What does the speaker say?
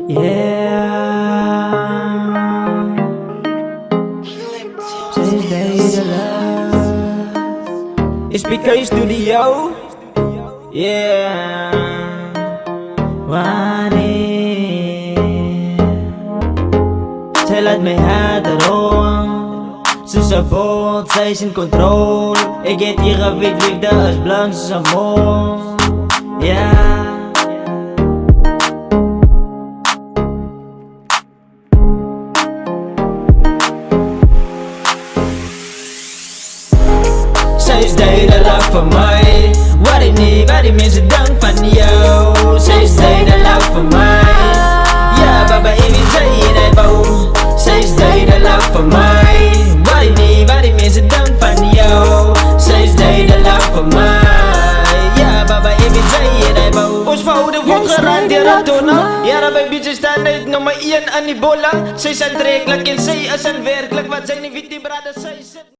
Yeah, sinds deze love is PK Studio. Yeah, wanneer zij laat mij halen, ze sabot, zij is in controle. Ik heb hier gewit, dat is blank, ze amor. Yeah. Zij is de hele love van mij. Wat ik niet, waar die mensen dank van jou. Zij is de hele love van mij. Ja, baba, ik wil zij in het bouw. Zij is de hele love van mij. Wat ik niet, waar die mensen dank van jou. Zij is de hele love van mij. Ja, baba, ik wil zij in het bouw. Ons verhouden wordt gerandeerd door nou. Ja, bij bitches staan niet nummer 1 aan die bolla. Zij zijn redelijk en zij is een werkelijk. Wat zijn die witte braden, zij zit.